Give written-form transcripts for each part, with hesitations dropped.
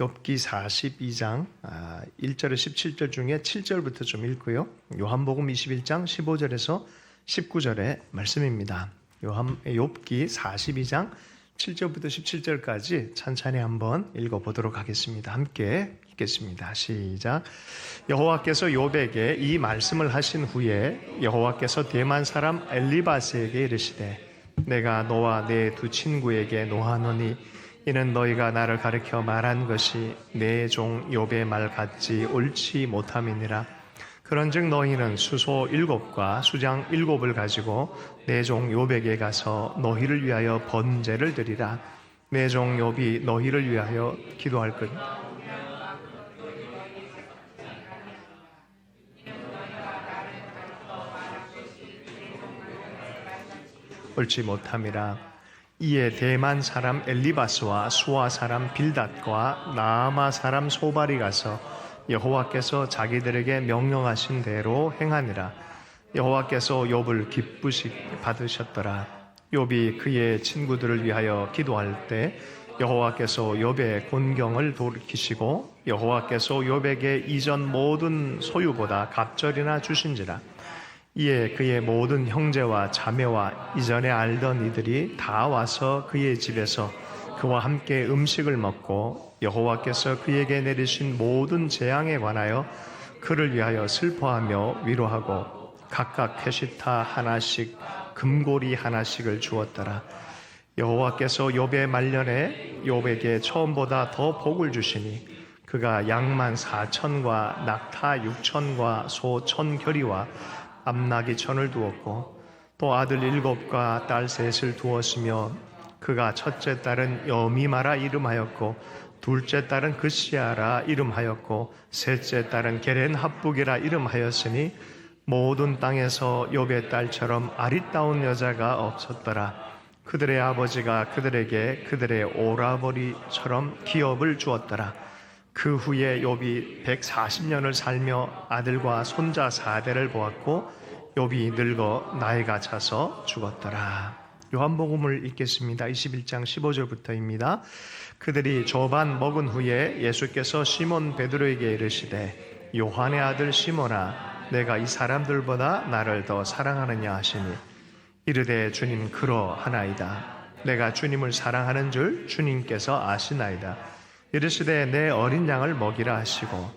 욥기 42장 1절에서 17절 중에 7절부터 좀 읽고요. 요한복음 21장 15절에서 19절의 말씀입니다. 욥기 42장 7절부터 17절까지 천천히 한번 읽어보도록 하겠습니다. 함께 읽겠습니다. 시작. 여호와께서 욥에게 이 말씀을 하신 후에 여호와께서 대만 사람 엘리바스에게 이르시되 내가 너와 내 두 친구에게 노하노니 이는 너희가 나를 가르쳐 말한 것이 내 종 욥의 말 같지 옳지 못함이니라. 그런즉 너희는 수소 7과 수장 7을 가지고 내 종 욥에게 가서 너희를 위하여 번제를 드리라. 내 종 욥이 너희를 위하여 기도할 것. 옳지 못함이라. 이에 대만 사람 엘리바스와 수아 사람 빌닷과 나아마 사람 소발이 가서 여호와께서 자기들에게 명령하신 대로 행하니라. 여호와께서 욥을 기쁘시 받으셨더라. 욥이 그의 친구들을 위하여 기도할 때 여호와께서 욥의 곤경을 돌이키시고 여호와께서 욥에게 이전 모든 소유보다 갑절이나 주신지라. 이에 그의 모든 형제와 자매와 이전에 알던 이들이 다 와서 그의 집에서 그와 함께 음식을 먹고 여호와께서 그에게 내리신 모든 재앙에 관하여 그를 위하여 슬퍼하며 위로하고 각각 캐시타 하나씩 금고리 하나씩을 주었더라. 여호와께서 욥의 말년에 욥에게 처음보다 더 복을 주시니 그가 양만 4천과 낙타 6천과 소 1,000겨리와 암나기 1,000을 두었고 또 아들 7과 딸 3을 두었으며 그가 첫째 딸은 여미마라 이름하였고 둘째 딸은 그시아라 이름하였고 셋째 딸은 게렌합북이라 이름하였으니 모든 땅에서 욥의 딸처럼 아리따운 여자가 없었더라. 그들의 아버지가 그들에게 그들의 오라버니처럼 기업을 주었더라. 그 후에 욥이 140년을 살며 아들과 손자 4대를 보았고 욥이 늙어 나이가 차서 죽었더라. 요한복음을 읽겠습니다. 21장 15절부터입니다. 그들이 조반 먹은 후에 예수께서 시몬 베드로에게 이르시되 요한의 아들 시몬아 내가 이 사람들보다 나를 더 사랑하느냐 하시니 이르되 주님 그러하나이다. 내가 주님을 사랑하는 줄 주님께서 아시나이다. 이르시되 내 어린 양을 먹이라 하시고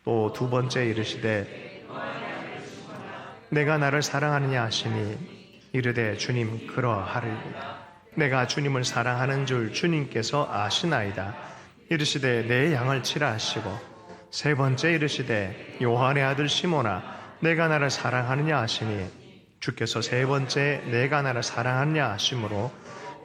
또 두 번째 이르시되 내가 나를 사랑하느냐 하시니 이르되 주님 그러하리이다. 내가 주님을 사랑하는 줄 주님께서 아시나이다. 이르시되 내 양을 치라 하시고 세 번째 이르시되 요한의 아들 시몬아 내가 나를 사랑하느냐 하시니 주께서 세 번째 내가 나를 사랑하느냐 하심으로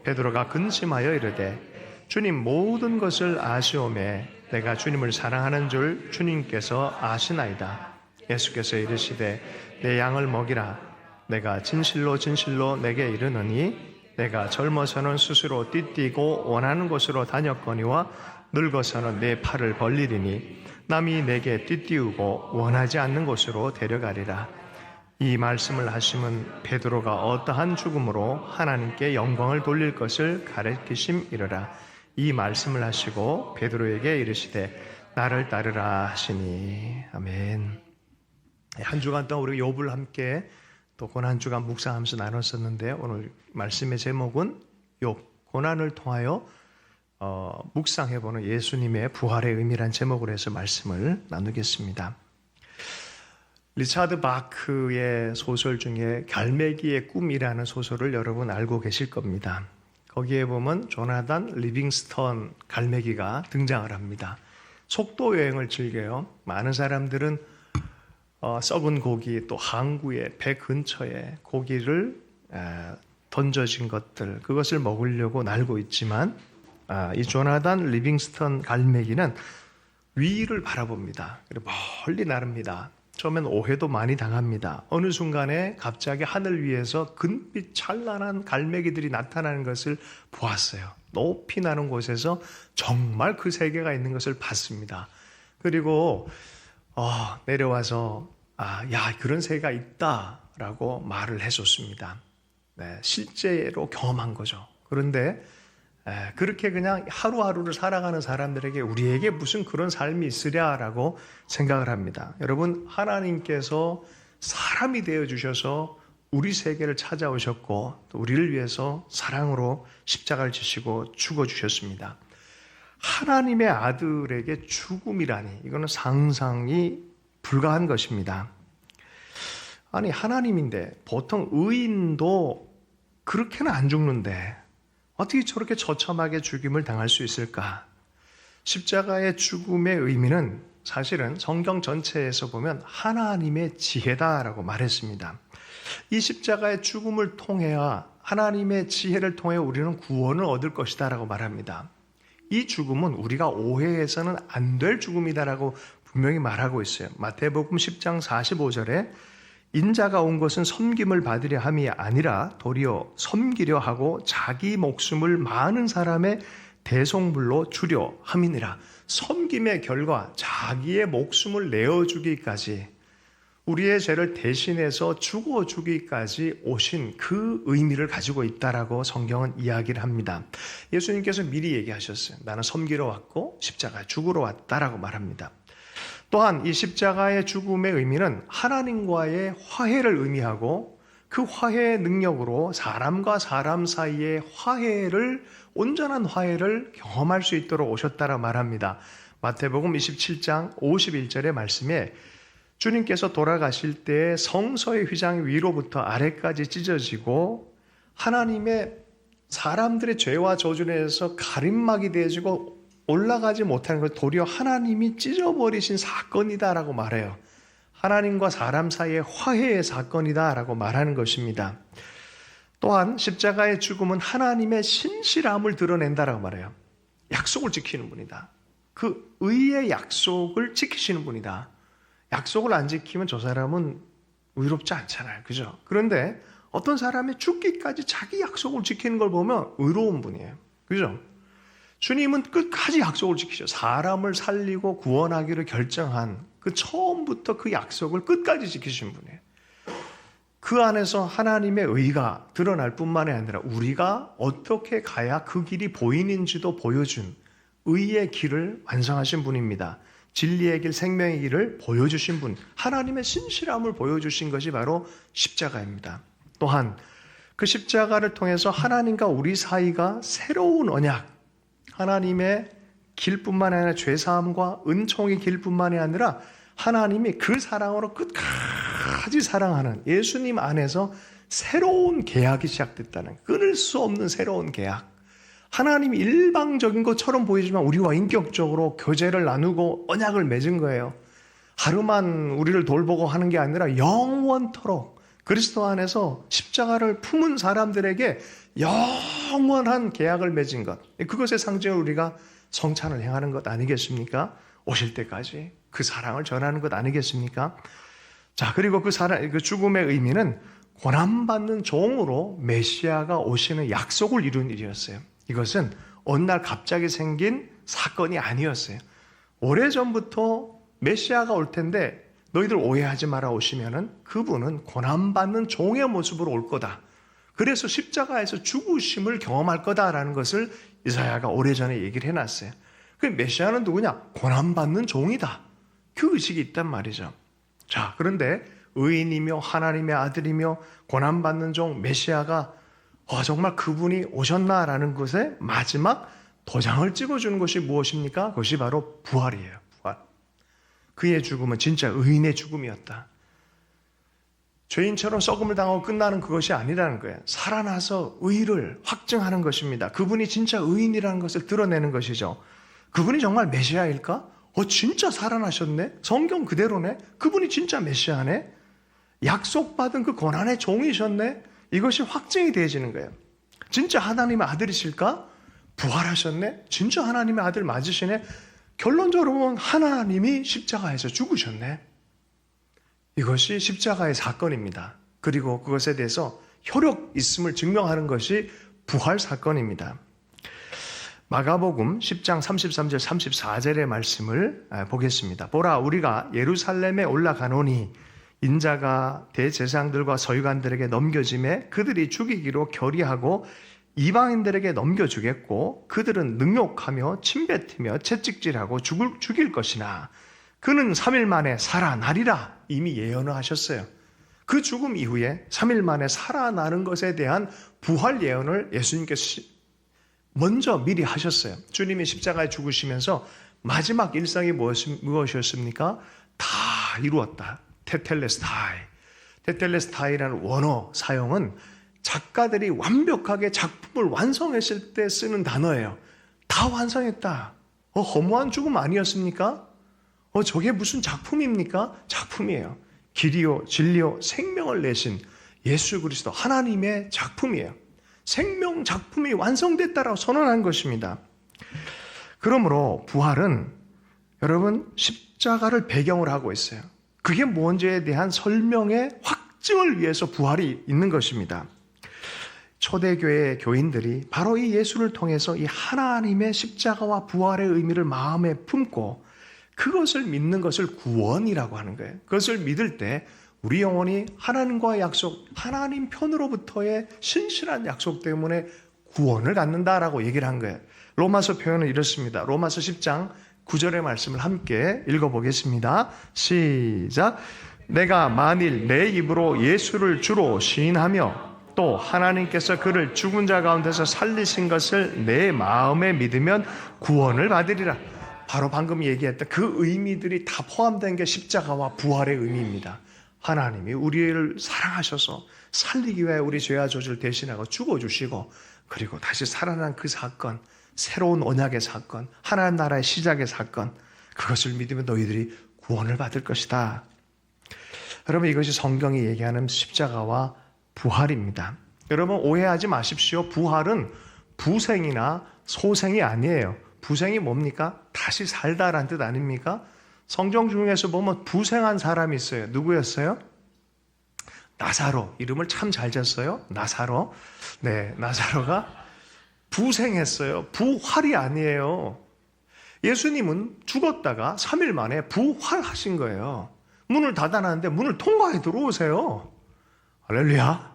베드로가 근심하여 이르되 주님 모든 것을 아시오매 내가 주님을 사랑하는 줄 주님께서 아시나이다. 예수께서 이르시되 내 양을 먹이라. 내가 진실로 진실로 내게 이르노니 내가 젊어서는 스스로 띠띠고 원하는 곳으로 다녔거니와 늙어서는 내 팔을 벌리리니 남이 내게 띠띠우고 원하지 않는 곳으로 데려가리라. 이 말씀을 하심은 베드로가 어떠한 죽음으로 하나님께 영광을 돌릴 것을 가르치심이로라. 이 말씀을 하시고 베드로에게 이르시되 나를 따르라 하시니 아멘. 한 주간 동안 우리 욥을 함께 또 고난 주간 묵상하면서 나눴었는데 오늘 말씀의 제목은 욥 고난을 통하여 묵상해보는 예수님의 부활의 의미란 제목으로 해서 말씀을 나누겠습니다. 리차드 바크의 소설 중에 갈매기의 꿈이라는 소설을 여러분 알고 계실 겁니다. 거기에 보면 조나단 리빙스턴 갈매기가 등장을 합니다. 속도 여행을 즐겨요. 많은 사람들은 썩은 고기 또 항구에 배 근처에 고기를 던져진 것들 그것을 먹으려고 날고 있지만 이 조나단 리빙스턴 갈매기는 위를 바라봅니다. 그리고 멀리 나릅니다. 처음엔 오해도 많이 당합니다. 어느 순간에 갑자기 하늘 위에서 금빛 찬란한 갈매기들이 나타나는 것을 보았어요. 높이 나는 곳에서 정말 그 세계가 있는 것을 봤습니다. 그리고 내려와서 야 그런 세계가 있다라고 말을 해줬습니다. 네, 실제로 경험한 거죠. 그런데 그렇게 그냥 하루하루를 살아가는 사람들에게 우리에게 무슨 그런 삶이 있으랴라고 생각을 합니다. 여러분, 하나님께서 사람이 되어주셔서 우리 세계를 찾아오셨고 또 우리를 위해서 사랑으로 십자가를 지시고 죽어주셨습니다. 하나님의 아들에게 죽음이라니 이거는 상상이 불가한 것입니다. 아니, 하나님인데 보통 의인도 그렇게는 안 죽는데 어떻게 저렇게 처참하게 죽임을 당할 수 있을까? 십자가의 죽음의 의미는 사실은 성경 전체에서 보면 하나님의 지혜다라고 말했습니다. 이 십자가의 죽음을 통해야 하나님의 지혜를 통해 우리는 구원을 얻을 것이다라고 말합니다. 이 죽음은 우리가 오해해서는 안 될 죽음이다라고 분명히 말하고 있어요. 마태복음 10장 45절에 인자가 온 것은 섬김을 받으려 함이 아니라 도리어 섬기려 하고 자기 목숨을 많은 사람의 대속물로 주려 함이니라. 섬김의 결과 자기의 목숨을 내어주기까지, 우리의 죄를 대신해서 죽어주기까지 오신 그 의미를 가지고 있다라고 성경은 이야기를 합니다. 예수님께서 미리 얘기하셨어요. 나는 섬기러 왔고 십자가에 죽으러 왔다라고 말합니다. 또한 이 십자가의 죽음의 의미는 하나님과의 화해를 의미하고 그 화해의 능력으로 사람과 사람 사이의 화해를, 온전한 화해를 경험할 수 있도록 오셨다라 말합니다. 마태복음 27장 51절의 말씀에 주님께서 돌아가실 때 성서의 휘장 위로부터 아래까지 찢어지고 하나님의 사람들의 죄와 저주에서 가림막이 되어지고 올라가지 못하는 것, 도리어 하나님이 찢어버리신 사건이다라고 말해요. 하나님과 사람 사이의 화해의 사건이다라고 말하는 것입니다. 또한 십자가의 죽음은 하나님의 신실함을 드러낸다라고 말해요. 약속을 지키는 분이다. 그 의의 약속을 지키시는 분이다. 약속을 안 지키면 저 사람은 의롭지 않잖아요. 그죠? 그런데 어떤 사람이 죽기까지 자기 약속을 지키는 걸 보면 의로운 분이에요. 그죠? 주님은 끝까지 약속을 지키셔. 사람을 살리고 구원하기를 결정한 그 처음부터 그 약속을 끝까지 지키신 분이에요. 그 안에서 하나님의 의가 드러날 뿐만이 아니라 우리가 어떻게 가야 그 길이 보이는지도 보여준 의의 길을 완성하신 분입니다. 진리의 길, 생명의 길을 보여주신 분, 하나님의 신실함을 보여주신 것이 바로 십자가입니다. 또한 그 십자가를 통해서 하나님과 우리 사이가 새로운 언약, 하나님의 길뿐만 아니라 죄사함과 은총의 길뿐만이 아니라 하나님이 그 사랑으로 끝까지 사랑하는 예수님 안에서 새로운 계약이 시작됐다는, 끊을 수 없는 새로운 계약. 하나님이 일방적인 것처럼 보이지만 우리와 인격적으로 교제를 나누고 언약을 맺은 거예요. 하루만 우리를 돌보고 하는 게 아니라 영원토록 그리스도 안에서 십자가를 품은 사람들에게 영원한 계약을 맺은 것. 그것의 상징을 우리가 성찬을 행하는 것 아니겠습니까? 오실 때까지 그 사랑을 전하는 것 아니겠습니까? 자, 그리고 그 죽음의 의미는 고난받는 종으로 메시아가 오시는 약속을 이룬 일이었어요. 이것은 어느 날 갑자기 생긴 사건이 아니었어요. 오래전부터 메시아가 올 텐데 너희들 오해하지 마라 오시면은 그분은 고난받는 종의 모습으로 올 거다. 그래서 십자가에서 죽으심을 경험할 거다라는 것을 이사야가 오래전에 얘기를 해놨어요. 그 메시아는 누구냐? 고난받는 종이다. 그 의식이 있단 말이죠. 자, 그런데 의인이며 하나님의 아들이며 고난받는 종 메시아가 정말 그분이 오셨나라는 것에 마지막 도장을 찍어주는 것이 무엇입니까? 그것이 바로 부활이에요. 부활. 그의 죽음은 진짜 의인의 죽음이었다. 죄인처럼 썩음을 당하고 끝나는 그것이 아니라는 거예요. 살아나서 의를 확증하는 것입니다. 그분이 진짜 의인이라는 것을 드러내는 것이죠. 그분이 정말 메시아일까? 진짜 살아나셨네? 성경 그대로네? 그분이 진짜 메시아네? 약속받은 그 고난의 종이셨네? 이것이 확증이 되어지는 거예요. 진짜 하나님의 아들이실까? 부활하셨네? 진짜 하나님의 아들 맞으시네? 결론적으로 보면 하나님이 십자가에서 죽으셨네. 이것이 십자가의 사건입니다. 그리고 그것에 대해서 효력 있음을 증명하는 것이 부활 사건입니다. 마가복음 10장 33절 34절의 말씀을 보겠습니다. 보라, 우리가 예루살렘에 올라가노니 인자가 대제사장들과 서기관들에게 넘겨짐에 그들이 죽이기로 결의하고 이방인들에게 넘겨주겠고 그들은 능욕하며 침뱉으며 채찍질하고 죽일 것이나 그는 3일 만에 살아나리라 이미 예언을 하셨어요. 그 죽음 이후에 3일 만에 살아나는 것에 대한 부활 예언을 예수님께서 먼저 미리 하셨어요. 주님이 십자가에 죽으시면서 마지막 일상이 무엇이었습니까? 다 이루었다. 테텔레스타이. 테텔레스타이라는 원어 사용은 작가들이 완벽하게 작품을 완성했을 때 쓰는 단어예요. 다 완성했다. 허무한 죽음 아니었습니까? 저게 무슨 작품입니까? 작품이에요. 길이요, 진리요, 생명을 내신 예수 그리스도 하나님의 작품이에요. 생명 작품이 완성됐다라고 선언한 것입니다. 그러므로 부활은 여러분 십자가를 배경으로 하고 있어요. 그게 뭔지에 대한 설명의 확증을 위해서 부활이 있는 것입니다. 초대교회 교인들이 바로 이 예수를 통해서 이 하나님의 십자가와 부활의 의미를 마음에 품고 그것을 믿는 것을 구원이라고 하는 거예요. 그것을 믿을 때 우리 영혼이 하나님과의 약속, 하나님 편으로부터의 신실한 약속 때문에 구원을 갖는다라고 얘기를 한 거예요. 로마서 표현은 이렇습니다. 로마서 10장 9절의 말씀을 함께 읽어보겠습니다. 시작. 내가 만일 내 입으로 예수를 주로 시인하며 또 하나님께서 그를 죽은 자 가운데서 살리신 것을 내 마음에 믿으면 구원을 받으리라. 바로 방금 얘기했던 그 의미들이 다 포함된 게 십자가와 부활의 의미입니다. 하나님이 우리를 사랑하셔서 살리기 위해 우리 죄와 저주를 대신하고 죽어주시고 그리고 다시 살아난 그 사건, 새로운 언약의 사건, 하나님 나라의 시작의 사건, 그것을 믿으면 너희들이 구원을 받을 것이다. 여러분, 이것이 성경이 얘기하는 십자가와 부활입니다. 여러분, 오해하지 마십시오. 부활은 부생이나 소생이 아니에요. 부생이 뭡니까? 다시 살다라는 뜻 아닙니까? 성경 중에서 보면 부생한 사람이 있어요. 누구였어요? 나사로. 이름을 참 잘 졌어요. 나사로. 네, 나사로가 부생했어요. 부활이 아니에요. 예수님은 죽었다가 3일 만에 부활하신 거예요. 문을 닫아놨는데 문을 통과해 들어오세요. 할렐루야.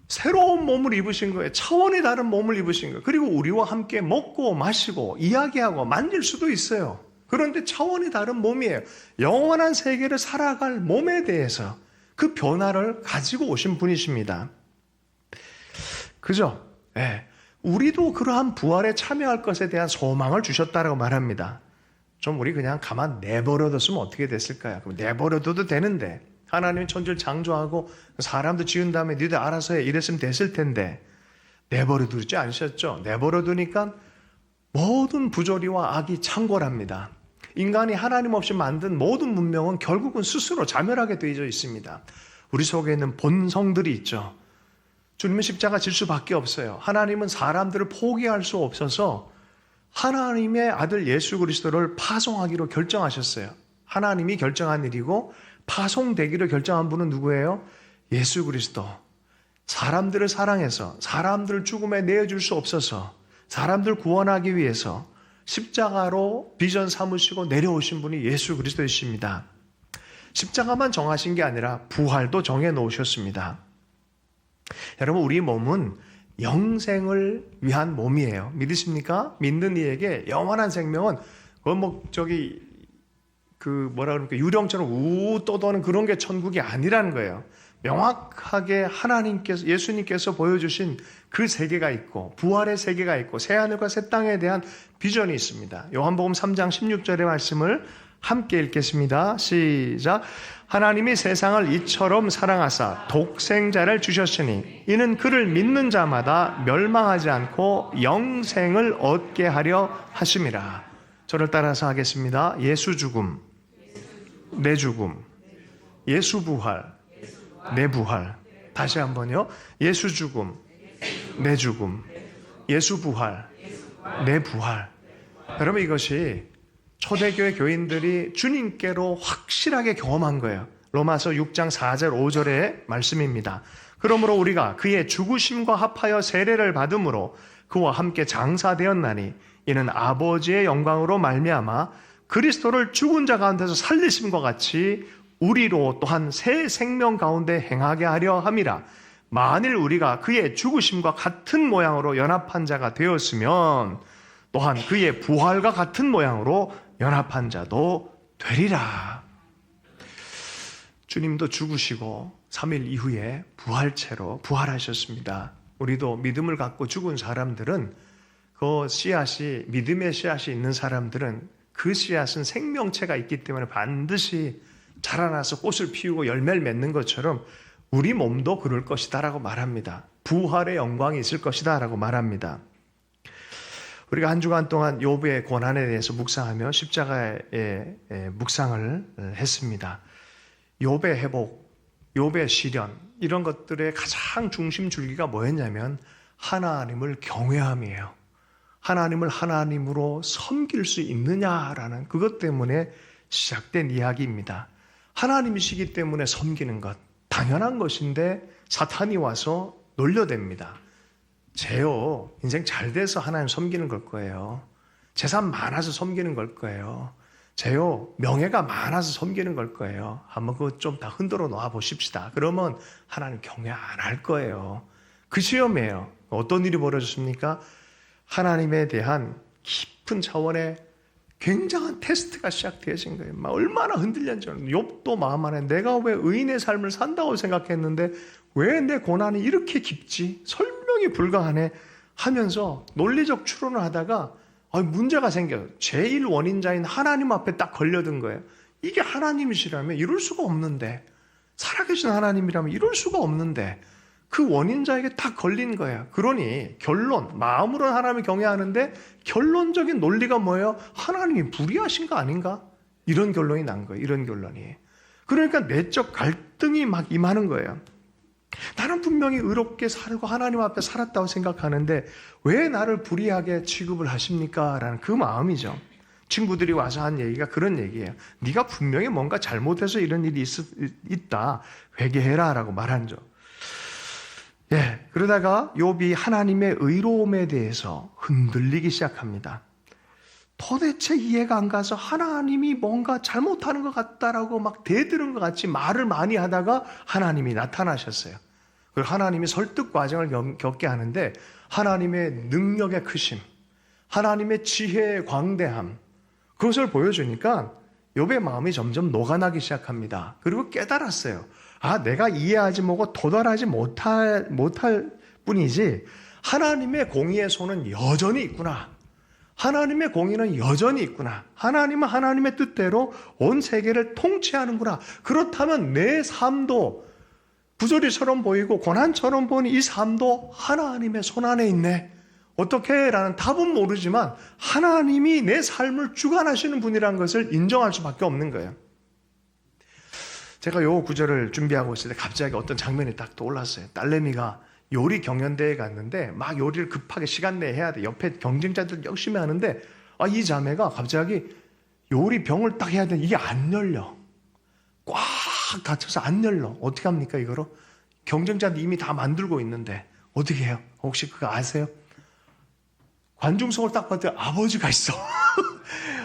새로운 몸을 입으신 거예요. 차원이 다른 몸을 입으신 거예요. 그리고 우리와 함께 먹고 마시고 이야기하고 만질 수도 있어요. 그런데 차원이 다른 몸이에요. 영원한 세계를 살아갈 몸에 대해서 그 변화를 가지고 오신 분이십니다. 그죠? 네. 우리도 그러한 부활에 참여할 것에 대한 소망을 주셨다라고 말합니다. 좀 우리 그냥 가만 내버려뒀으면 어떻게 됐을까요? 그럼 내버려둬도 되는데 하나님이 천지를 창조하고 사람도 지은 다음에 니들 알아서 해 이랬으면 됐을 텐데 내버려두지 않으셨죠? 내버려두니까 모든 부조리와 악이 창궐합니다. 인간이 하나님 없이 만든 모든 문명은 결국은 스스로 자멸하게 되어 있습니다. 우리 속에 있는 본성들이 있죠. 주님은 십자가 질 수밖에 없어요. 하나님은 사람들을 포기할 수 없어서 하나님의 아들 예수 그리스도를 파송하기로 결정하셨어요. 하나님이 결정한 일이고 파송되기를 결정한 분은 누구예요? 예수 그리스도. 사람들을 사랑해서 사람들을 죽음에 내어줄 수 없어서 사람들 구원하기 위해서 십자가로 비전 삼으시고 내려오신 분이 예수 그리스도이십니다. 십자가만 정하신 게 아니라 부활도 정해 놓으셨습니다. 여러분, 우리 몸은 영생을 위한 몸이에요. 믿으십니까? 믿는 이에게 영원한 생명은 유령처럼 우 떠도는 그런 게 천국이 아니라는 거예요. 명확하게 하나님께서, 예수님께서 보여주신 그 세계가 있고 부활의 세계가 있고 새하늘과 새 땅에 대한 비전이 있습니다. 요한복음 3장 16절의 말씀을 함께 읽겠습니다. 시작. 하나님이 세상을 이처럼 사랑하사 독생자를 주셨으니 이는 그를 믿는 자마다 멸망하지 않고 영생을 얻게 하려 하심이라. 저를 따라서 하겠습니다. 예수 죽음, 내 죽음, 예수 부활, 내 부활. 다시 한번요. 예수 죽음, 내 죽음, 예수 부활, 내 부활. 여러분, 이것이 초대교회 교인들이 주님께로 확실하게 경험한 거예요. 로마서 6장 4절 5절의 말씀입니다. 그러므로 우리가 그의 죽으심과 합하여 세례를 받음으로 그와 함께 장사되었나니 이는 아버지의 영광으로 말미암아 그리스도를 죽은 자 가운데서 살리심과 같이 우리로 또한 새 생명 가운데 행하게 하려 함이라. 만일 우리가 그의 죽으심과 같은 모양으로 연합한 자가 되었으면 또한 그의 부활과 같은 모양으로 연합한 자도 되리라. 주님도 죽으시고 3일 이후에 부활체로 부활하셨습니다. 우리도 믿음을 갖고 죽은 사람들은 그 씨앗이, 믿음의 씨앗이 있는 사람들은 그 씨앗은 생명체가 있기 때문에 반드시 자라나서 꽃을 피우고 열매를 맺는 것처럼 우리 몸도 그럴 것이다 라고 말합니다. 부활의 영광이 있을 것이다 라고 말합니다. 우리가 한 주간 동안 욥의 고난에 대해서 묵상하며 십자가의 묵상을 했습니다. 욥의 회복, 욥의 시련, 이런 것들의 가장 중심 줄기가 뭐였냐면 하나님을 경외함이에요. 하나님을 하나님으로 섬길 수 있느냐라는 그것 때문에 시작된 이야기입니다. 하나님이시기 때문에 섬기는 것, 당연한 것인데 사탄이 와서 놀려댑니다. 쟤요, 인생 잘 돼서 하나님 섬기는 걸 거예요. 재산 많아서 섬기는 걸 거예요. 쟤요, 명예가 많아서 섬기는 걸 거예요. 한번 그거 좀 다 흔들어 놓아 보십시다. 그러면 하나님 경외 안 할 거예요. 그 시험이에요. 어떤 일이 벌어졌습니까? 하나님에 대한 깊은 차원의 굉장한 테스트가 시작되어진 거예요. 막 얼마나 흔들렸는지. 욥도 마음 안에 내가 왜 의인의 삶을 산다고 생각했는데 왜 내 고난이 이렇게 깊지? 설명이 불가하네 하면서 논리적 추론을 하다가 문제가 생겨요. 제일 원인자인 하나님 앞에 딱 걸려든 거예요. 이게 하나님이시라면 이럴 수가 없는데, 살아계신 하나님이라면 이럴 수가 없는데 그 원인자에게 딱 걸린 거예요. 그러니 결론, 마음으로는 하나님을 경외하는데 결론적인 논리가 뭐예요? 하나님이 불의하신 거 아닌가? 이런 결론이 난 거예요. 이런 결론이. 그러니까 내적 갈등이 막 임하는 거예요. 나는 분명히 의롭게 살고 하나님 앞에 살았다고 생각하는데 왜 나를 불의하게 취급을 하십니까? 라는 그 마음이죠. 친구들이 와서 한 얘기가 그런 얘기예요. 네가 분명히 뭔가 잘못해서 이런 일이 있다. 회개해라 라고 말한 죠. 그러다가 욥이 하나님의 의로움에 대해서 흔들리기 시작합니다. 도대체 이해가 안 가서 하나님이 뭔가 잘못하는 것 같다라고 막 대들은 것 같이 말을 많이 하다가 하나님이 나타나셨어요. 그리고 하나님이 설득 과정을 겪게 하는데 하나님의 능력의 크심, 하나님의 지혜의 광대함, 그것을 보여주니까 욥의 마음이 점점 녹아나기 시작합니다. 그리고 깨달았어요. 내가 이해하지 못하고 도달하지 못할 뿐이지 하나님의 공의의 손은 여전히 있구나. 하나님의 공의는 여전히 있구나. 하나님은 하나님의 뜻대로 온 세계를 통치하는구나. 그렇다면 내 삶도 부조리처럼 보이고 고난처럼 보이는 이 삶도 하나님의 손 안에 있네. 어떻게? 라는 답은 모르지만 하나님이 내 삶을 주관하시는 분이라는 것을 인정할 수밖에 없는 거예요. 제가 요 구절을 준비하고 있을 때 갑자기 어떤 장면이 딱 떠올랐어요. 딸내미가 요리 경연대회에 갔는데 막 요리를 급하게 시간 내에 해야 돼. 옆에 경쟁자들 열심히 하는데 이 자매가 갑자기 요리 병을 딱 해야 돼. 이게 안 열려. 꽉 닫혀서 안 열려. 어떻게 합니까 이거로? 경쟁자들 이미 다 만들고 있는데 어떻게 해요? 혹시 그거 아세요? 관중석을 딱 봤더니 아버지가 있어.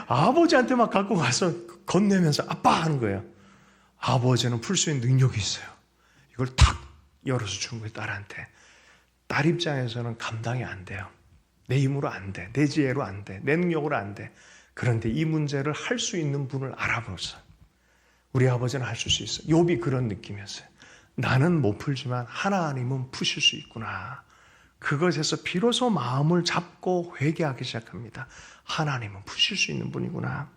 아버지한테 막 갖고 가서 건네면서 아빠 하는 거예요. 아버지는 풀 수 있는 능력이 있어요. 이걸 탁 열어서 준 거예요, 딸한테. 딸 입장에서는 감당이 안 돼요. 내 힘으로 안 돼. 내 지혜로 안 돼. 내 능력으로 안 돼. 그런데 이 문제를 할 수 있는 분을 알아보았어요. 우리 아버지는 할 수 있어요. 욥이 그런 느낌이었어요. 나는 못 풀지만 하나님은 푸실 수 있구나. 그것에서 비로소 마음을 잡고 회개하기 시작합니다. 하나님은 푸실 수 있는 분이구나.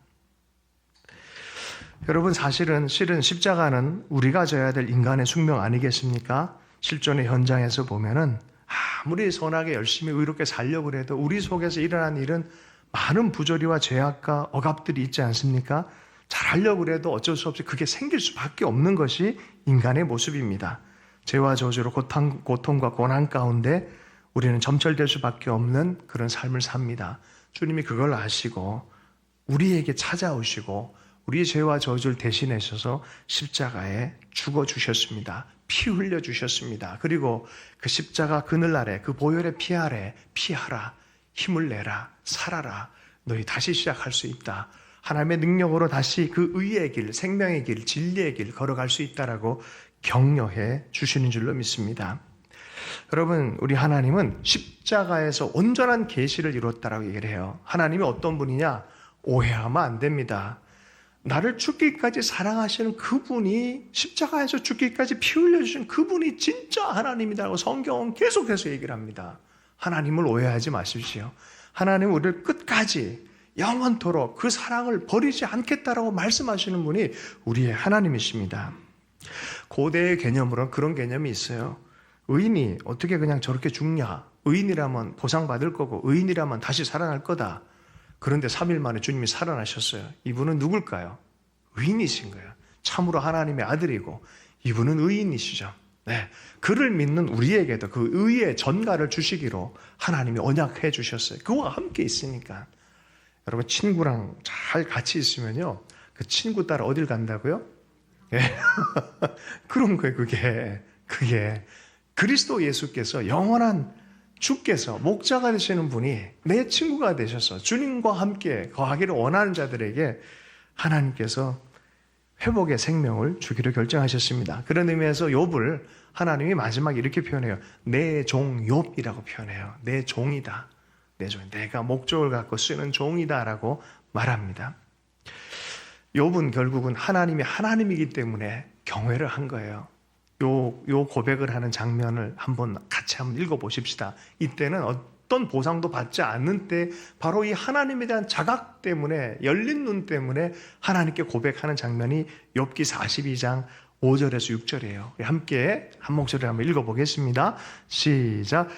여러분 실은 십자가는 우리가 져야 될 인간의 숙명 아니겠습니까? 실존의 현장에서 보면은 아무리 선하게 열심히 의롭게 살려고 해도 우리 속에서 일어난 일은 많은 부조리와 죄악과 억압들이 있지 않습니까? 잘하려고 해도 어쩔 수 없이 그게 생길 수밖에 없는 것이 인간의 모습입니다. 죄와 저주로 고통과 고난 가운데 우리는 점철될 수밖에 없는 그런 삶을 삽니다. 주님이 그걸 아시고 우리에게 찾아오시고 우리의 죄와 저주를 대신하셔서 십자가에 죽어주셨습니다. 피 흘려주셨습니다. 그리고 그 십자가 그늘 아래 그 보혈의 피 아래 피하라, 힘을 내라, 살아라. 너희 다시 시작할 수 있다. 하나님의 능력으로 다시 그 의의 길, 생명의 길, 진리의 길 걸어갈 수 있다라고 격려해 주시는 줄로 믿습니다. 여러분, 우리 하나님은 십자가에서 온전한 계시를 이뤘다라고 얘기를 해요. 하나님이 어떤 분이냐? 오해하면 안 됩니다. 나를 죽기까지 사랑하시는 그분이, 십자가에서 죽기까지 피 흘려주신 그분이 진짜 하나님이라고 성경은 계속해서 얘기를 합니다. 하나님을 오해하지 마십시오. 하나님은 우리를 끝까지 영원토록 그 사랑을 버리지 않겠다라고 말씀하시는 분이 우리의 하나님이십니다. 고대의 개념으로는 그런 개념이 있어요. 의인이 어떻게 그냥 저렇게 죽냐? 의인이라면 보상받을 거고 의인이라면 다시 살아날 거다. 그런데 3일 만에 주님이 살아나셨어요. 이분은 누굴까요? 의인이신 거예요. 참으로 하나님의 아들이고 이분은 의인이시죠. 네, 그를 믿는 우리에게도 그 의의 전가를 주시기로 하나님이 언약해 주셨어요. 그와 함께 있으니까. 여러분, 친구랑 잘 같이 있으면요, 그 친구 따라 어딜 간다고요? 예. 그런 거예요. 그게 그리스도 예수께서 영원한 주께서 목자가 되시는 분이 내 친구가 되셔서 주님과 함께 거하기를 원하는 자들에게 하나님께서 회복의 생명을 주기로 결정하셨습니다. 그런 의미에서 욥을 하나님이 마지막에 이렇게 표현해요. 내 종 욥이라고 표현해요. 내 종이다. 내 종, 내가 목적을 갖고 쓰는 종이다라고 말합니다. 욥은 결국은 하나님이 하나님이기 때문에 경외를 한 거예요. 요 고백을 하는 장면을 같이 한번 읽어보십시다. 이때는 어떤 보상도 받지 않는 때 바로 이 하나님에 대한 자각 때문에, 열린 눈 때문에 하나님께 고백하는 장면이 욥기 42장 5절에서 6절이에요. 함께 한 목소리로 한번 읽어보겠습니다. 시작.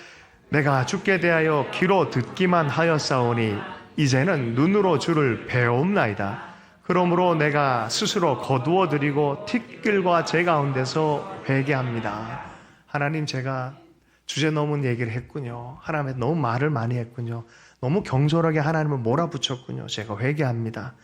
내가 주께 대하여 귀로 듣기만 하였사오니 이제는 눈으로 주를 배옵나이다. 그러므로 내가 스스로 거두어 드리고 티끌과 제 가운데서 회개합니다. 하나님, 제가 주제 넘은 얘기를 했군요. 하나님에 너무 말을 많이 했군요. 너무 경솔하게 하나님을 몰아붙였군요. 제가 회개합니다.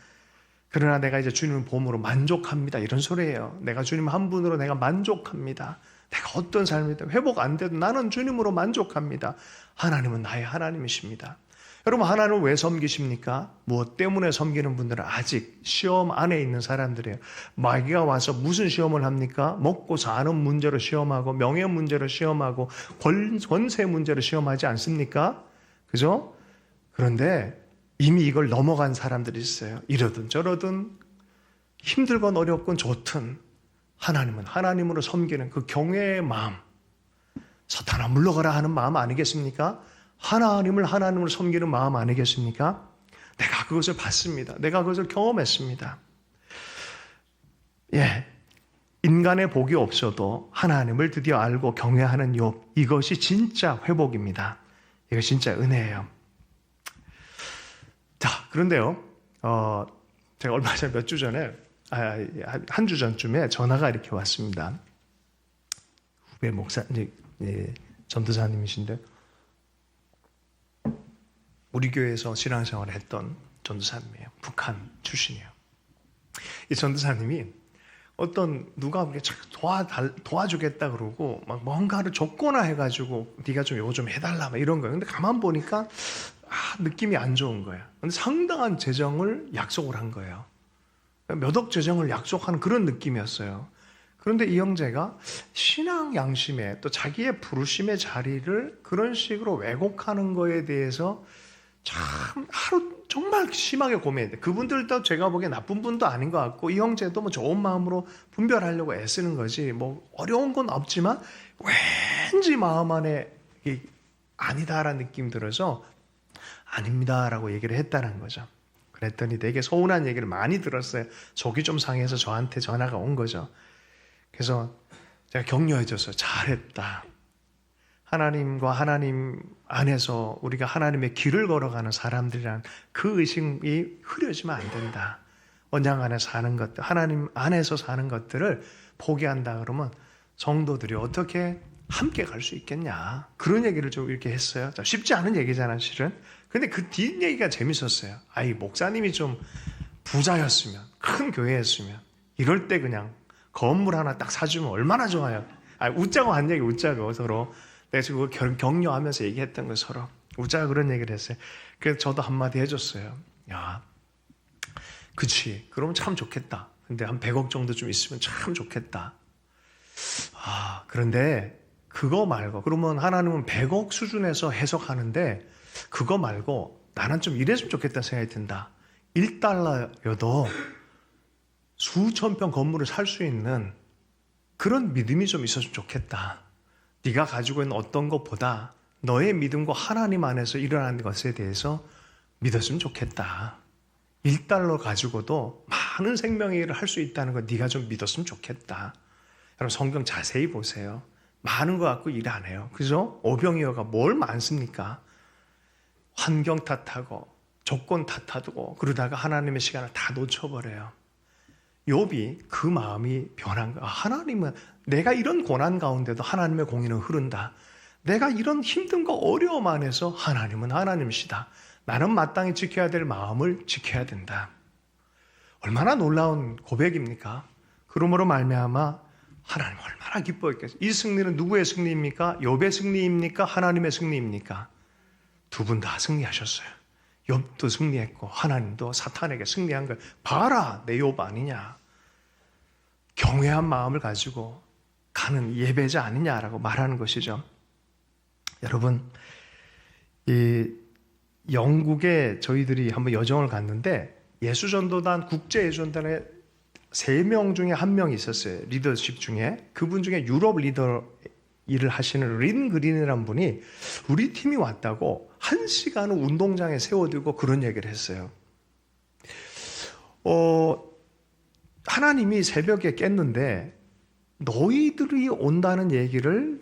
그러나 내가 이제 주님을 봄으로 만족합니다. 이런 소리예요. 내가 주님 한 분으로 내가 만족합니다. 내가 어떤 삶이든 회복 안 돼도 나는 주님으로 만족합니다. 하나님은 나의 하나님이십니다. 여러분, 하나님을 왜 섬기십니까? 무엇 때문에 섬기는 분들은 아직 시험 안에 있는 사람들이에요. 마귀가 와서 무슨 시험을 합니까? 먹고 사는 문제로 시험하고 명예 문제로 시험하고 권세 문제로 시험하지 않습니까? 그죠? 그런데 이미 이걸 넘어간 사람들이 있어요. 이러든 저러든 힘들건 어렵건 좋든 하나님은 하나님으로 섬기는 그 경외의 마음, 사탄아 물러가라 하는 마음 아니겠습니까? 하나님을 하나님으로 섬기는 마음 아니겠습니까? 내가 그것을 봤습니다. 내가 그것을 경험했습니다. 예, 인간의 복이 없어도 하나님을 드디어 알고 경외하는 욥, 이것이 진짜 회복입니다. 이거 진짜 은혜예요. 자, 그런데요, 제가 얼마 전에 몇 주 전에, 한 주 전쯤에 전화가 이렇게 왔습니다. 후배 목사, 전도사님이신데, 우리 교회에서 신앙생활을 했던 전도사님이에요. 북한 출신이에요. 이 전도사님이 누가 도와주겠다 그러고 막 뭔가를 줬거나 해가지고 네가 좀 이거 좀 해달라 막 이런 거예요. 근데 가만 보니까 느낌이 안 좋은 거예요. 근데 상당한 재정을 약속을 한 거예요. 몇 억 재정을 약속하는 그런 느낌이었어요. 그런데 이 형제가 신앙 양심에 또 자기의 부르심의 자리를 그런 식으로 왜곡하는 거에 대해서 참 하루 정말 심하게 고민했대. 그분들도 제가 보기에 나쁜 분도 아닌 것 같고 이 형제도 뭐 좋은 마음으로 분별하려고 애쓰는 거지 뭐 어려운 건 없지만 왠지 마음 안에 아니다라는 느낌이 들어서 아닙니다라고 얘기를 했다는 거죠. 그랬더니 되게 서운한 얘기를 많이 들었어요. 속이 좀 상해서 저한테 전화가 온 거죠. 그래서 제가 격려해줬어요. 잘했다. 하나님과 하나님 안에서 우리가 하나님의 길을 걸어가는 사람들이란 그 의식이 흐려지면 안 된다. 언약 안에 사는 것들, 하나님 안에서 사는 것들을 포기한다 그러면 성도들이 어떻게 함께 갈 수 있겠냐. 그런 얘기를 좀 이렇게 했어요. 쉽지 않은 얘기잖아요, 실은. 근데 그 뒷얘기가 재밌었어요. 목사님이 좀 부자였으면, 큰 교회였으면, 이럴 때 그냥 건물 하나 딱 사주면 얼마나 좋아요. 웃자고 한 얘기, 웃자고 서로. 내가 지금 그걸 격려하면서 얘기했던 거 서로. 웃자고 그런 얘기를 했어요. 그래서 저도 한마디 해줬어요. 야, 그치. 그러면 참 좋겠다. 근데 한 100억 정도 좀 있으면 참 좋겠다. 그런데 그거 말고, 그러면 하나님은 100억 수준에서 해석하는데 그거 말고 나는 좀 이랬으면 좋겠다는 생각이 든다. 1달러여도 수천 평 건물을 살 수 있는 그런 믿음이 좀 있었으면 좋겠다. 네가 가지고 있는 어떤 것보다 너의 믿음과 하나님 안에서 일어나는 것에 대해서 믿었으면 좋겠다. 1달러 가지고도 많은 생명의 일을 할 수 있다는 거 네가 좀 믿었으면 좋겠다. 여러분 성경 자세히 보세요. 많은 거 갖고 일 안 해요. 그죠? 오병이어가 뭘 많습니까? 환경 탓하고 조건 탓하고 그러다가 하나님의 시간을 다 놓쳐버려요. 욥이 그 마음이 변한 거야. 하나님은 내가 이런 고난 가운데도 하나님의 공의는 흐른다. 내가 이런 힘든과 어려움 안에서 하나님은 하나님이시다. 나는 마땅히 지켜야 될 마음을 지켜야 된다. 얼마나 놀라운 고백입니까? 그러므로 말미암아 하나님 얼마나 기뻐했겠어요. 이 승리는 누구의 승리입니까? 욥의 승리입니까? 하나님의 승리입니까? 두 분 다 승리하셨어요. 욥도 승리했고 하나님도 사탄에게 승리한 걸 봐라, 내 욥 아니냐. 경외한 마음을 가지고 가는 예배자 아니냐라고 말하는 것이죠. 여러분, 이 영국에 저희들이 한번 여정을 갔는데 예수전도단 국제예수전단에 3명 중에 1명이 있었어요. 리더십 중에. 그분 중에 유럽 리더 일을 하시는 린 그린이라는 분이 우리 팀이 왔다고 1시간을 운동장에 세워두고 그런 얘기를 했어요. 하나님이 새벽에 깼는데 너희들이 온다는 얘기를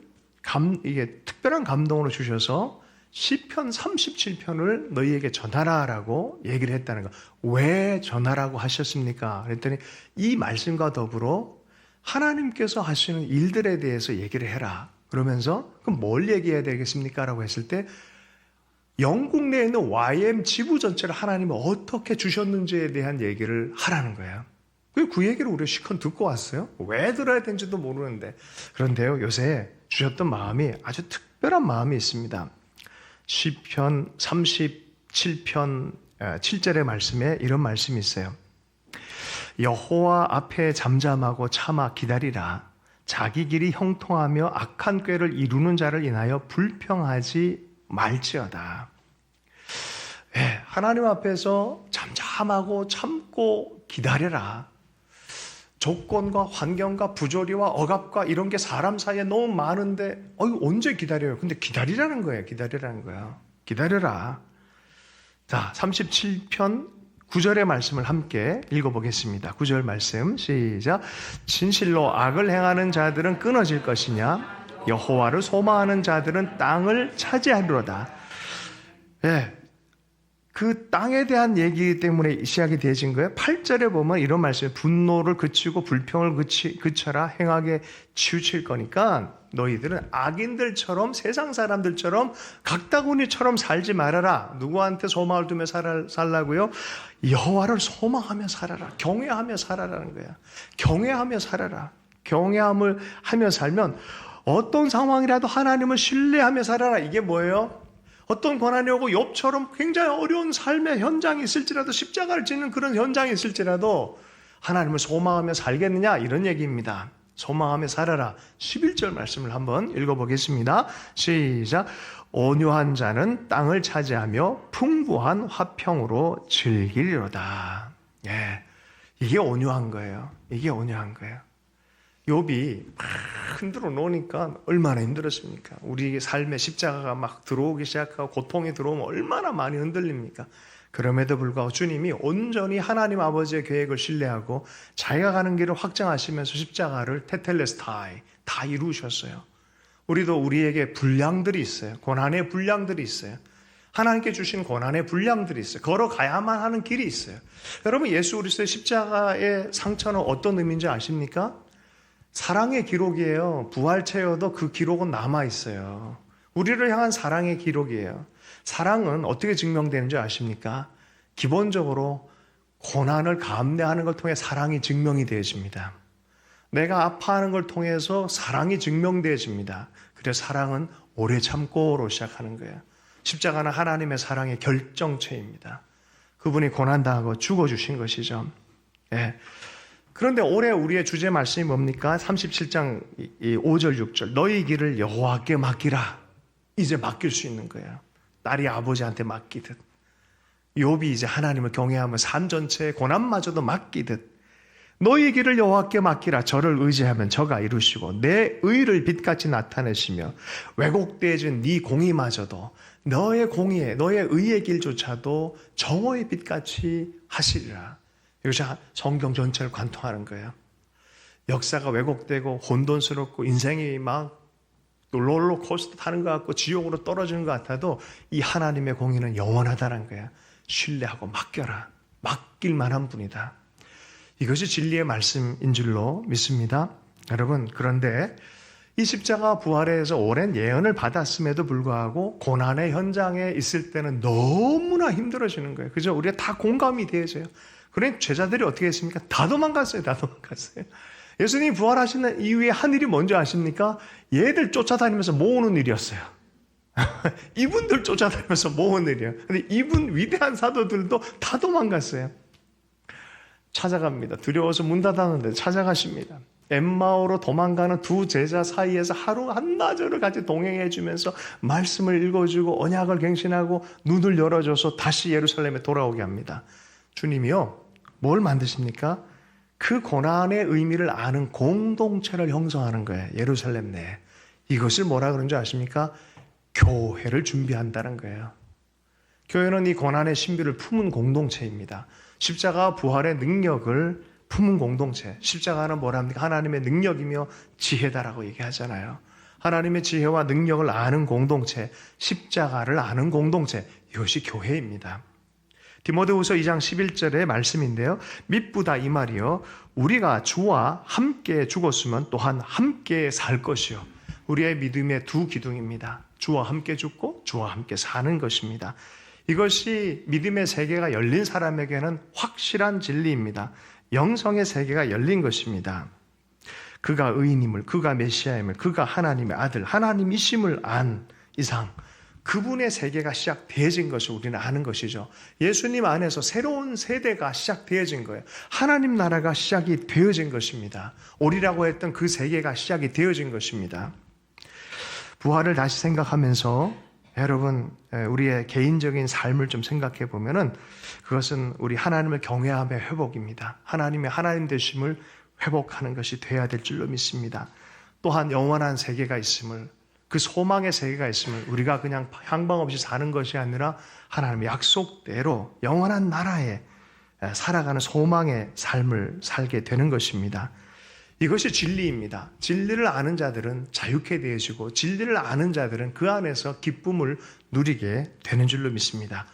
이게 특별한 감동으로 주셔서 시편 37편을 너희에게 전하라라고 얘기를 했다는 거. 왜 전하라고 하셨습니까? 그랬더니 이 말씀과 더불어 하나님께서 하시는 일들에 대해서 얘기를 해라. 그러면서 그럼 뭘 얘기해야 되겠습니까? 라고 했을 때 영국 내에 있는 YM 지부 전체를 하나님이 어떻게 주셨는지에 대한 얘기를 하라는 거예요. 그 얘기를 우리가 시컷 듣고 왔어요. 왜 들어야 되는지도 모르는데. 그런데요, 요새 주셨던 마음이 아주 특별한 마음이 있습니다. 시편 37편 7절의 말씀에 이런 말씀이 있어요. 여호와 앞에 잠잠하고 참아 기다리라. 자기 길이 형통하며 악한 꾀를 이루는 자를 인하여 불평하지 말지어다. 네, 하나님 앞에서 잠잠하고 참고 기다려라. 조건과 환경과 부조리와 억압과 이런 게 사람 사이에 너무 많은데 언제 기다려요? 근데 기다리라는 거예요. 기다리라는 거야. 기다려라. 자, 37편 9절의 말씀을 함께 읽어보겠습니다. 9절 말씀 시작. 진실로 악을 행하는 자들은 끊어질 것이냐? 여호와를 소망하는 자들은 땅을 차지하리로다. 예, 그 땅에 대한 얘기 때문에 시작이 되어진 거예요. 8절에 보면 이런 말씀이에요. 분노를 그치고 불평을 그쳐라. 행하게 치우칠 거니까 너희들은 악인들처럼 세상 사람들처럼 각다구니처럼 살지 말아라. 누구한테 소망을 두며 살라고요? 여호와를 소망하며 살아라. 경외하며 살아라는 거야. 경외하며 살아라. 경외함을 하며 살면 어떤 상황이라도 하나님을 신뢰하며 살아라. 이게 뭐예요? 어떤 고난이 오고 욥처럼 굉장히 어려운 삶의 현장이 있을지라도 십자가를 지는 그런 현장이 있을지라도 하나님을 소망하며 살겠느냐 이런 얘기입니다. 소망하며 살아라. 11절 말씀을 한번 읽어보겠습니다. 시작. 온유한 자는 땅을 차지하며 풍부한 화평으로 즐기리로다. 예, 이게 온유한 거예요. 이게 온유한 거예요. 욥이 막 흔들어 놓으니까 얼마나 힘들었습니까? 우리 삶의 십자가가 막 들어오기 시작하고 고통이 들어오면 얼마나 많이 흔들립니까? 그럼에도 불구하고 주님이 온전히 하나님 아버지의 계획을 신뢰하고 자기가 가는 길을 확정하시면서 십자가를 테텔레스타이 다 이루셨어요. 우리도 우리에게 분량들이 있어요. 고난의 분량들이 있어요. 하나님께 주신 고난의 분량들이 있어요. 걸어가야만 하는 길이 있어요. 여러분, 예수 그리스도의 십자가의 상처는 어떤 의미인지 아십니까? 사랑의 기록이에요. 부활체여도 그 기록은 남아있어요. 우리를 향한 사랑의 기록이에요. 사랑은 어떻게 증명되는지 아십니까? 기본적으로 고난을 감내하는 걸 통해 사랑이 증명이 되어집니다. 내가 아파하는 걸 통해서 사랑이 증명되어집니다. 그래서 사랑은 오래 참고로 시작하는 거예요. 십자가는 하나님의 사랑의 결정체입니다. 그분이 고난당하고 죽어주신 것이죠. 예. 그런데 올해 우리의 주제 말씀이 뭡니까? 37장 5절 6절 너희 길을 여호와께 맡기라. 이제 맡길 수 있는 거예요. 딸이 아버지한테 맡기듯, 욥이 이제 하나님을 경외하며 삶 전체의 고난마저도 맡기듯 너희 길을 여호와께 맡기라. 저를 의지하면 저가 이루시고 내 의를 빛같이 나타내시며 왜곡되어진 네 공의마저도 너의 공의에 너의 의의 길조차도 정오의 빛같이 하시리라. 이것이 성경 전체를 관통하는 거예요. 역사가 왜곡되고 혼돈스럽고 인생이 막 롤러코스터 타는 것 같고 지옥으로 떨어지는 것 같아도 이 하나님의 공의는 영원하다는 거야. 신뢰하고 맡겨라. 맡길 만한 분이다. 이것이 진리의 말씀인 줄로 믿습니다. 여러분, 그런데 이 십자가 부활에서 오랜 예언을 받았음에도 불구하고 고난의 현장에 있을 때는 너무나 힘들어지는 거예요. 그죠? 우리가 다 공감이 되어져요. 그러니 제자들이 어떻게 했습니까? 다 도망갔어요. 예수님이 부활하시는 이후에 한 일이 뭔지 아십니까? 얘들 쫓아다니면서 모으는 일이었어요. 이분들 쫓아다니면서 모으는 일이에요. 근데 이분 위대한 사도들도 다 도망갔어요. 찾아갑니다. 두려워서 문 닫았는데 찾아가십니다. 엠마오로 도망가는 두 제자 사이에서 하루 한나절을 같이 동행해 주면서 말씀을 읽어주고 언약을 갱신하고 눈을 열어줘서 다시 예루살렘에 돌아오게 합니다. 주님이요, 뭘 만드십니까? 그 고난의 의미를 아는 공동체를 형성하는 거예요. 예루살렘 내에. 이것을 뭐라 그런지 아십니까? 교회를 준비한다는 거예요. 교회는 이 고난의 신비를 품은 공동체입니다. 십자가 부활의 능력을 품은 공동체. 십자가는 뭐랍니까? 하나님의 능력이며 지혜다라고 얘기하잖아요. 하나님의 지혜와 능력을 아는 공동체, 십자가를 아는 공동체, 이것이 교회입니다. 디모데후서 2장 11절의 말씀인데요. 미쁘다 이 말이요, 우리가 주와 함께 죽었으면 또한 함께 살 것이요. 우리의 믿음의 두 기둥입니다. 주와 함께 죽고 주와 함께 사는 것입니다. 이것이 믿음의 세계가 열린 사람에게는 확실한 진리입니다. 영성의 세계가 열린 것입니다. 그가 의인임을, 그가 메시아임을, 그가 하나님의 아들, 하나님이심을 안 이상 그분의 세계가 시작되어진 것을 우리는 아는 것이죠. 예수님 안에서 새로운 세대가 시작되어진 거예요. 하나님 나라가 시작이 되어진 것입니다. 오리라고 했던 그 세계가 시작이 되어진 것입니다. 부활을 다시 생각하면서 여러분, 우리의 개인적인 삶을 좀 생각해 보면은 그것은 우리 하나님을 경외함의 회복입니다. 하나님의 하나님 되심을 회복하는 것이 돼야 될 줄로 믿습니다. 또한 영원한 세계가 있음을, 그 소망의 세계가 있음을, 우리가 그냥 향방 없이 사는 것이 아니라 하나님의 약속대로 영원한 나라에 살아가는 소망의 삶을 살게 되는 것입니다. 이것이 진리입니다. 진리를 아는 자들은 자유케 되어지고 진리를 아는 자들은 그 안에서 기쁨을 누리게 되는 줄로 믿습니다.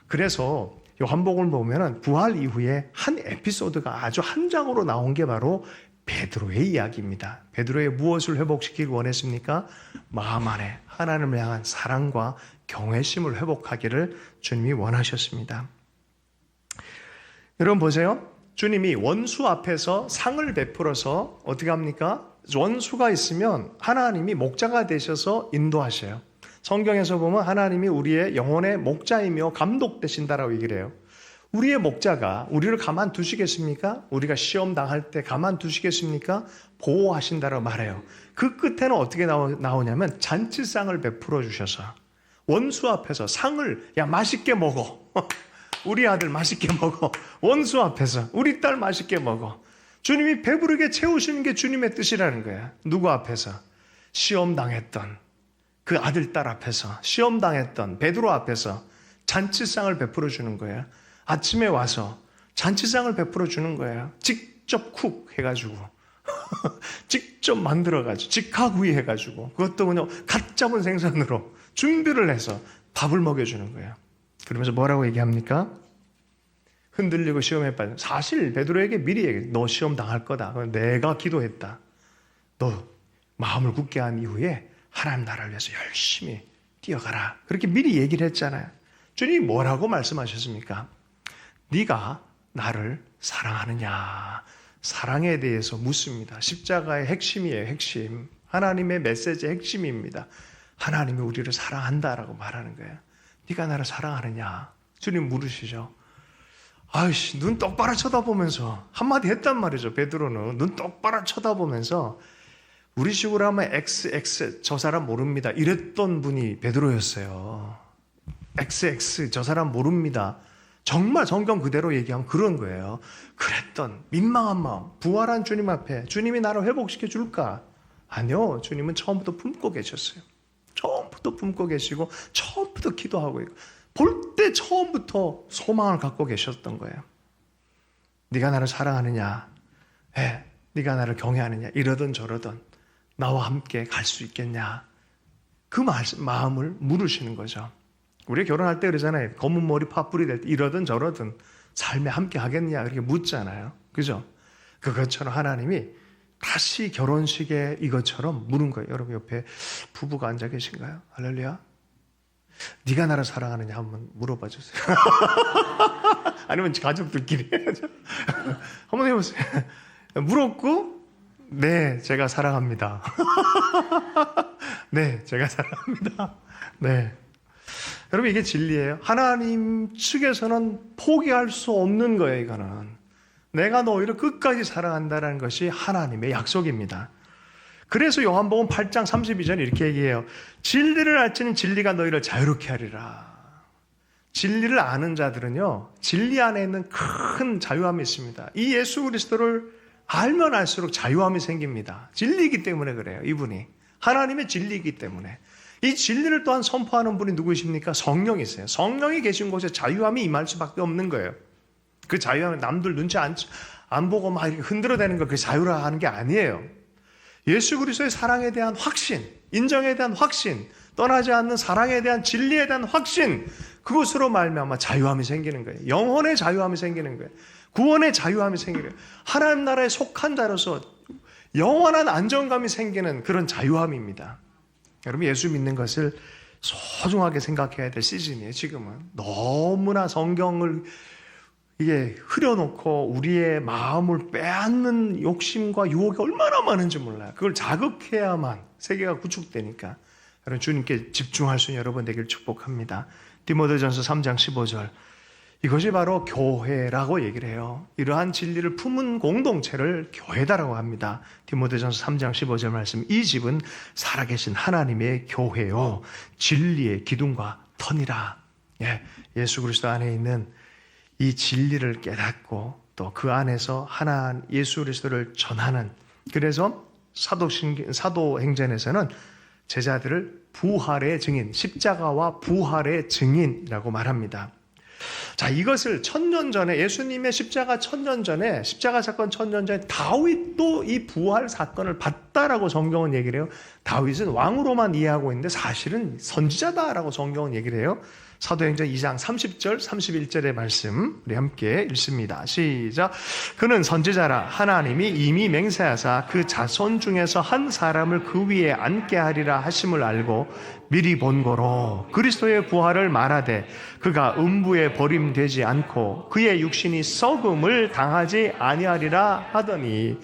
그래서 요한복음을 보면 부활 이후에 한 에피소드가 아주 한 장으로 나온 게 바로 베드로의 이야기입니다. 베드로의 무엇을 회복시키기 원했습니까? 마음 안에 하나님을 향한 사랑과 경외심을 회복하기를 주님이 원하셨습니다. 여러분 보세요. 주님이 원수 앞에서 상을 베풀어서 어떻게 합니까? 원수가 있으면 하나님이 목자가 되셔서 인도하셔요. 성경에서 보면 하나님이 우리의 영혼의 목자이며 감독되신다라고 얘기를 해요. 우리의 목자가 우리를 가만두시겠습니까? 우리가 시험 당할 때 가만두시겠습니까? 보호하신다라고 말해요. 그 끝에는 어떻게 나오냐면 잔치상을 베풀어 주셔서 원수 앞에서 상을, 야 맛있게 먹어. 우리 아들 맛있게 먹어. 원수 앞에서 우리 딸 맛있게 먹어. 주님이 배부르게 채우시는 게 주님의 뜻이라는 거야. 누구 앞에서? 시험 당했던 그 아들, 딸 앞에서, 시험 당했던 베드로 앞에서 잔치상을 베풀어 주는 거야. 아침에 와서 잔치상을 베풀어 주는 거야. 직접 쿡 해가지고 직접 만들어가지고 직화구이 해가지고 그것도 그냥 갓 잡은 생선으로 준비를 해서 밥을 먹여주는 거야. 그러면서 뭐라고 얘기합니까? 흔들리고 시험에 빠진. 사실 베드로에게 미리 얘기해. 너 시험 당할 거다. 내가 기도했다. 너 마음을 굳게 한 이후에 하나님 나라를 위해서 열심히 뛰어가라. 그렇게 미리 얘기를 했잖아요. 주님이 뭐라고 말씀하셨습니까? 네가 나를 사랑하느냐. 사랑에 대해서 묻습니다. 십자가의 핵심이에요. 핵심. 하나님의 메시지의 핵심입니다. 하나님이 우리를 사랑한다라고 말하는 거예요. 네가 나를 사랑하느냐? 주님 물으시죠. 아이씨, 눈 똑바로 쳐다보면서 한마디 했단 말이죠. 베드로는 눈 똑바로 쳐다보면서 우리 식으로 하면 XX 저 사람 모릅니다 이랬던 분이 베드로였어요. XX 저 사람 모릅니다. 정말 성경 그대로 얘기하면 그런 거예요. 그랬던 민망한 마음, 부활한 주님 앞에 주님이 나를 회복시켜 줄까? 아니요, 주님은 처음부터 품고 계셨어요. 처음부터 품고 계시고 처음부터 기도하고 있고 볼 때 처음부터 소망을 갖고 계셨던 거예요. 네가 나를 사랑하느냐? 네가 나를 경외하느냐? 이러든 저러든 나와 함께 갈 수 있겠냐? 그 마음을 물으시는 거죠. 우리 결혼할 때 그러잖아요. 검은 머리 파뿌리 될 때 이러든 저러든 삶에 함께 하겠냐? 이렇게 묻잖아요. 그죠? 그것처럼 하나님이 다시 결혼식에 이것처럼 물은 거예요. 여러분 옆에 부부가 앉아 계신가요? 할렐루야. 네가 나를 사랑하느냐 한번 물어봐 주세요. 아니면 가족들끼리 해야죠. 한번 해보세요. 물었고 네, 제가 사랑합니다. 네, 제가 사랑합니다. 네. 여러분 이게 진리예요. 하나님 측에서는 포기할 수 없는 거예요. 이거는 내가 너희를 끝까지 사랑한다는 것이 하나님의 약속입니다. 그래서 요한복음 8장 32절 이렇게 얘기해요. 진리를 알지는 진리가 너희를 자유롭게 하리라. 진리를 아는 자들은요, 진리 안에 있는 큰 자유함이 있습니다. 이 예수 그리스도를 알면 알수록 자유함이 생깁니다. 진리이기 때문에 그래요. 이분이 하나님의 진리이기 때문에. 이 진리를 또한 선포하는 분이 누구십니까? 성령이세요. 성령이 계신 곳에 자유함이 임할 수밖에 없는 거예요. 그 자유함은 남들 눈치 안 보고 막 이렇게 흔들어대는 걸 그 자유라 하는 게 아니에요. 예수 그리스도의 사랑에 대한 확신, 인정에 대한 확신, 떠나지 않는 사랑에 대한 진리에 대한 확신, 그것으로 말미암아 자유함이 생기는 거예요. 영혼의 자유함이 생기는 거예요. 구원의 자유함이 생기는 거예요. 하나님 나라에 속한 자로서 영원한 안정감이 생기는 그런 자유함입니다. 여러분 예수 믿는 것을 소중하게 생각해야 될 시즌이에요. 지금은 너무나 성경을 이게 흐려놓고 우리의 마음을 빼앗는 욕심과 유혹이 얼마나 많은지 몰라요. 그걸 자극해야만 세계가 구축되니까 여러분 주님께 집중할 수 있는 여러분 되길 축복합니다. 디모데전서 3장 15절 이것이 바로 교회라고 얘기를 해요. 이러한 진리를 품은 공동체를 교회다라고 합니다. 디모데전서 3장 15절 말씀, 이 집은 살아계신 하나님의 교회요 진리의 기둥과 터니라. 예수 그리스도 안에 있는 이 진리를 깨닫고 또 그 안에서 예수 그리스도를 전하는, 그래서 사도행전에서는 제자들을 부활의 증인, 십자가와 부활의 증인이라고 말합니다. 자, 이것을 1000년 전에 예수님의 십자가 1000년 전에 십자가 사건 1000년 전에 다윗도 이 부활 사건을 봤다라고 성경은 얘기를 해요. 다윗은 왕으로만 이해하고 있는데 사실은 선지자다라고 성경은 얘기를 해요. 사도행전 2장 30절 31절의 말씀 우리 함께 읽습니다. 시작. 그는 선지자라 하나님이 이미 맹세하사 그 자손 중에서 한 사람을 그 위에 앉게 하리라 하심을 알고 미리 본고로 그리스도의 부활을 말하되 그가 음부에 버림되지 않고 그의 육신이 썩음을 당하지 아니하리라 하더니,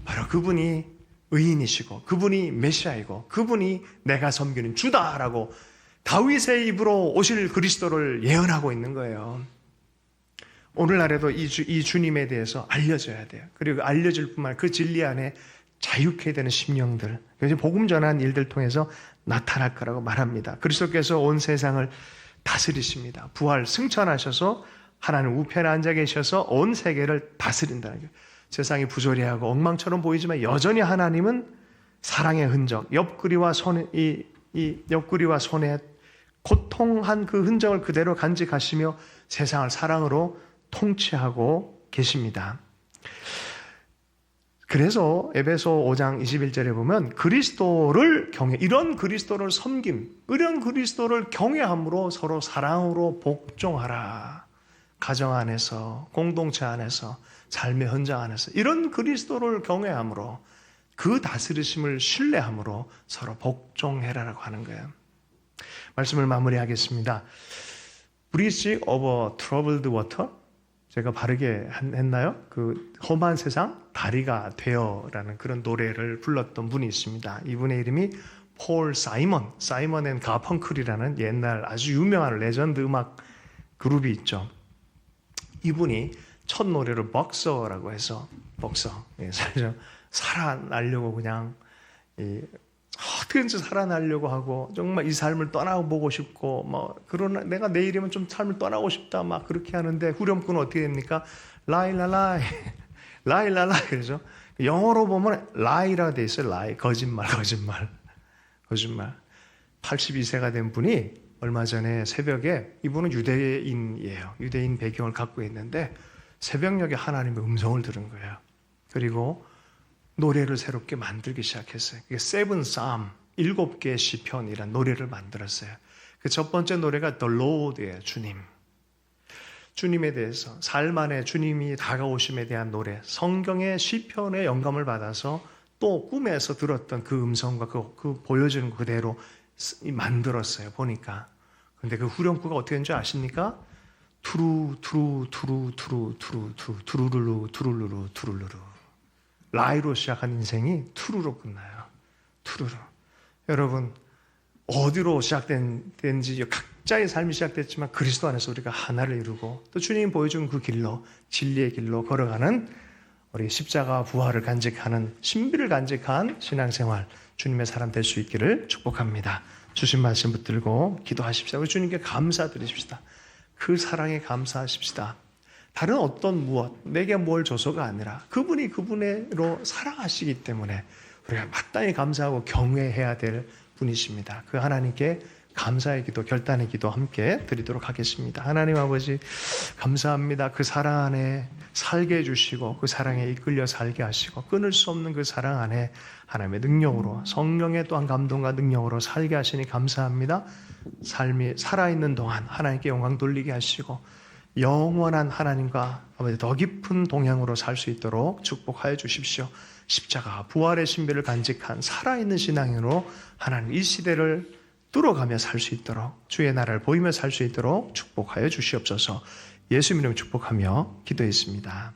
바로 그분이 의인이시고 그분이 메시아이고 그분이 내가 섬기는 주다라고 다윗의 입으로 오실 그리스도를 예언하고 있는 거예요. 오늘날에도 이 주님에 대해서 알려져야 돼요. 그리고 알려질 뿐만 아니라 그 진리 안에 자유케 되는 심령들, 그래서 복음 전한 일들 통해서 나타날 거라고 말합니다. 그리스도께서 온 세상을 다스리십니다. 부활 승천하셔서 하나님 우편에 앉아 계셔서 온 세계를 다스린다는 거예요. 세상이 부조리하고 엉망처럼 보이지만 여전히 하나님은 사랑의 흔적, 옆구리와 손에 고통한 그 흔적을 그대로 간직하시며 세상을 사랑으로 통치하고 계십니다. 그래서 에베소 5장 21절에 보면 그리스도를 이런 그리스도를 이런 그리스도를 경외함으로 서로 사랑으로 복종하라. 가정 안에서, 공동체 안에서, 삶의 현장 안에서 이런 그리스도를 경외함으로, 그 다스리심을 신뢰함으로 서로 복종해라라고 하는 거예요. 말씀을 마무리하겠습니다. Bridge over Troubled Water, 제가 바르게 했나요? 그 험한 세상 다리가 되어라는 그런 노래를 불렀던 분이 있습니다. 이분의 이름이 폴 사이먼 앤 가펑클이라는 옛날 아주 유명한 레전드 음악 그룹이 있죠. 이분이 첫 노래로 벅서라고 해서 벅서, 살아나려고 그냥 어떻게든지 살아나려고 하고 정말 이 삶을 떠나보고 싶고 그러나 내가 내일이면 좀 삶을 떠나고 싶다 막 그렇게 하는데 후렴구는 어떻게 됩니까? 라일라라이 라일라라이 그러죠. 영어로 보면 라이라 돼 있어요. 라이 거짓말 82세가 된 분이 얼마 전에 새벽에 이분은 유대인이에요. 유대인 배경을 갖고 있는데 새벽녘에 하나님의 음성을 들은 거예요. 그리고 노래를 새롭게 만들기 시작했어요. 그게 세븐 삶, 7개의 시편이란 노래를 만들었어요. 그 첫 번째 노래가 The Lord예요. 주님. 주님에 대해서 삶 안에 주님이 다가오심에 대한 노래, 성경의 시편의 영감을 받아서 또 꿈에서 들었던 그 음성과 그 보여지는 그대로 만들었어요. 보니까. 근데 그 후렴구가 어떻게 되는지 아십니까? 투루루루 라이로 시작한 인생이 투루로 끝나요. 투루루. 여러분 어디로 시작된지 각자의 삶이 시작됐지만 그리스도 안에서 우리가 하나를 이루고 또 주님이 보여준 그 길로 진리의 길로 걸어가는 우리 십자가 부활을 간직하는 신비를 간직한 신앙생활 주님의 사람 될 수 있기를 축복합니다. 주신 말씀 붙들고 기도하십시다. 우리 주님께 감사드리십시다. 그 사랑에 감사하십시다. 다른 어떤 무엇, 내게 뭘 줘서가 아니라 그분이 그분으로 사랑하시기 때문에 우리가 마땅히 감사하고 경외해야 될 분이십니다. 그 하나님께 감사의 기도, 결단의 기도 함께 드리도록 하겠습니다. 하나님 아버지 감사합니다. 그 사랑 안에 살게 해주시고 그 사랑에 이끌려 살게 하시고 끊을 수 없는 그 사랑 안에 하나님의 능력으로 성령의 또한 감동과 능력으로 살게 하시니 감사합니다. 삶이 살아있는 동안 하나님께 영광 돌리게 하시고 영원한 하나님과 아버지 더 깊은 동행으로 살 수 있도록 축복하여 주십시오. 십자가 부활의 신비를 간직한 살아있는 신앙으로 하나님 이 시대를 뚫어가며 살 수 있도록 주의 나라를 보이며 살 수 있도록 축복하여 주시옵소서. 예수 이름으로 축복하며 기도했습니다.